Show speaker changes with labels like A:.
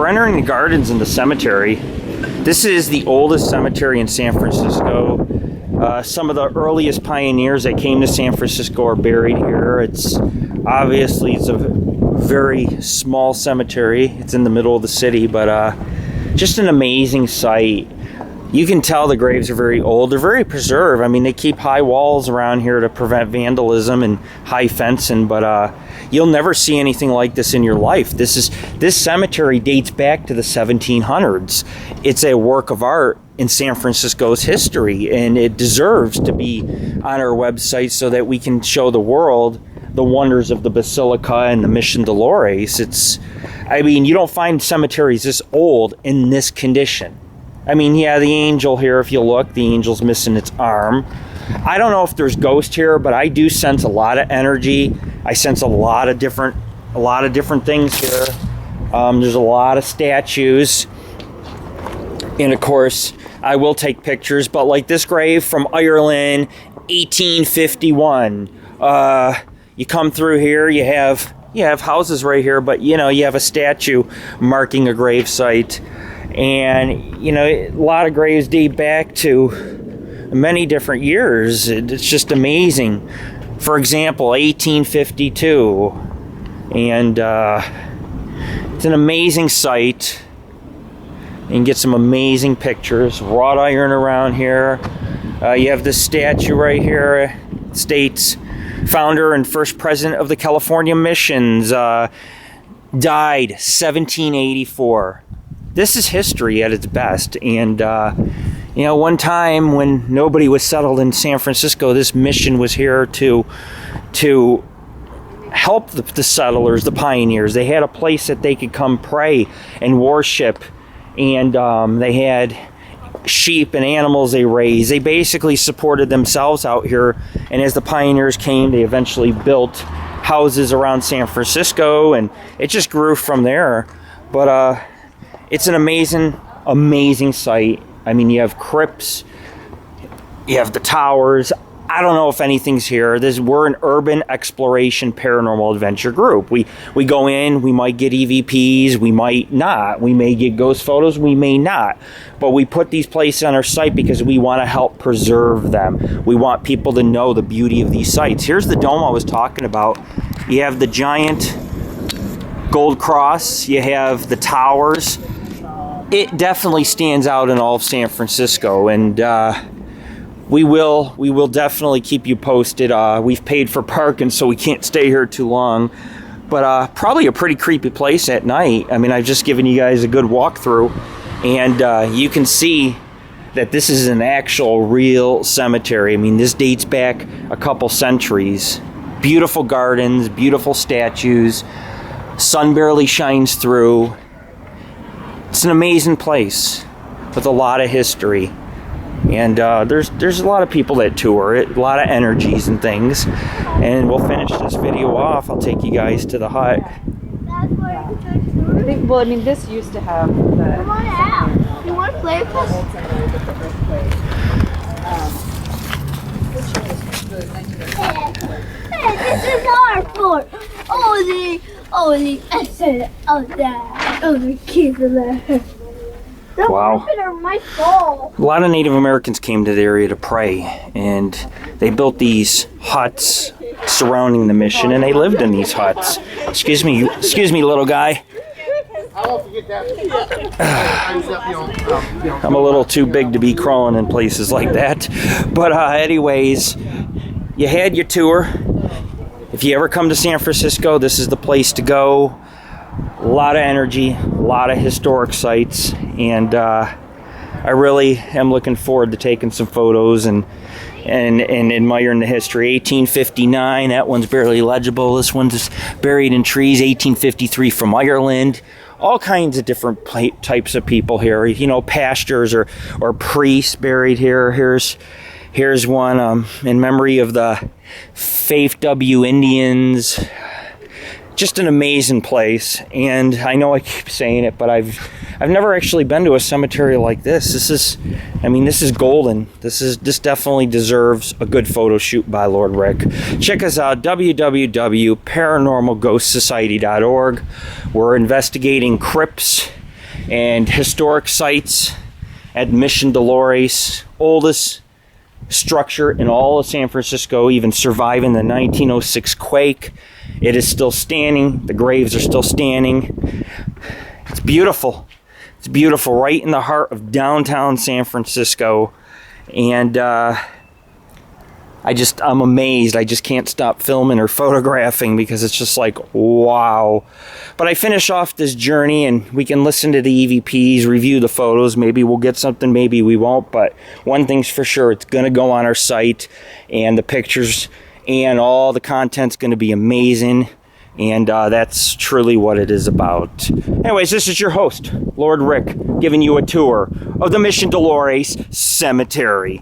A: we're entering the gardens in the cemetery. This is the oldest cemetery in San Francisco. Some of the earliest pioneers that came to San Francisco are buried here. It's a very small cemetery. It's in the middle of the city, but just an amazing sight. You can tell the graves are very old. They're very preserved. I mean, they keep high walls around here to prevent vandalism and high fencing, but you'll never see anything like this in your life. This cemetery dates back to the 1700s. It's a work of art in San Francisco's history, and it deserves to be on our website so that we can show the world the wonders of the Basilica and the Mission Dolores. I mean, you don't find cemeteries this old in this condition. I mean, yeah, the angel here, if you look, the angel's missing its arm. I don't know if there's ghosts here, but I do sense a lot of energy. I sense a lot of different things here. There's a lot of statues. And of course, I will take pictures, but like this grave from Ireland, 1851. You come through here, you have houses right here, but you have a statue marking a grave site. And a lot of graves date back to many different years. It's just amazing. For example, 1852, and it's an amazing site. You can get some amazing pictures. Wrought iron around here. You have this statue right here. It states, founder and first president of the California Missions, died 1784. This is history at its best. And, one time when nobody was settled in San Francisco, this mission was here to help the settlers, the pioneers. They had a place that they could come pray and worship. And they had sheep and animals they raised. They basically supported themselves out here. And as the pioneers came, they eventually built houses around San Francisco. And it just grew from there. But it's an amazing site. I mean, you have crypts, you have the towers. I don't know if anything's here. We're an urban exploration paranormal adventure group. We go in, we might get EVPs, we might not. We may get ghost photos, we may not. But we put these places on our site because we want to help preserve them. We want people to know the beauty of these sites. Here's the dome I was talking about. You have the giant gold cross, you have the towers. It definitely stands out in all of San Francisco, and we will definitely keep you posted. We've paid for parking, so we can't stay here too long, but probably a pretty creepy place at night. I mean, I've just given you guys a good walkthrough, and you can see that this is an actual real cemetery. I mean, this dates back a couple centuries. Beautiful gardens, beautiful statues, sun barely shines through. It's an amazing place with a lot of history, and there's a lot of people that tour it, a lot of energies and things. And we'll finish this video off. I'll take you guys to the hut.
B: I mean, this used to have the...
C: Come on out. You want to play with us? Hey, this is our fort. I said, the kids are there.
A: Wow.
C: My soul.
A: A lot of Native Americans came to the area to pray, and they built these huts surrounding the mission, and they lived in these huts. Excuse me, little guy. I'm a little too big to be crawling in places like that. But anyways, you had your tour. If you ever come to San Francisco, this is the place to go. A lot of energy, a lot of historic sites, and I really am looking forward to taking some photos and admiring the history. 1859, that one's barely legible. This one's buried in trees. 1853 from Ireland. All kinds of different types of people here. Pastors or priests buried here. Here's one in memory of the Faith W. Indians. Just an amazing place, and I know I keep saying it, but I've never actually been to a cemetery like this. This is golden. This definitely deserves a good photo shoot by Lord Rick. Check us out, www.paranormalghostsociety.org. We're investigating crypts, and historic sites at Mission Dolores, oldest structure in all of San Francisco, even surviving the 1906 quake. It is still standing. The graves are still standing. It's beautiful. It's beautiful, right in the heart of downtown San Francisco. And I'm amazed. I just can't stop filming or photographing because it's just like, wow. But I finish off this journey and we can listen to the EVPs, review the photos. Maybe we'll get something, maybe we won't. But one thing's for sure, it's going to go on our site, and the pictures and all the content's going to be amazing. And that's truly what it is about. Anyways, this is your host, Lord Rick, giving you a tour of the Mission Dolores Cemetery.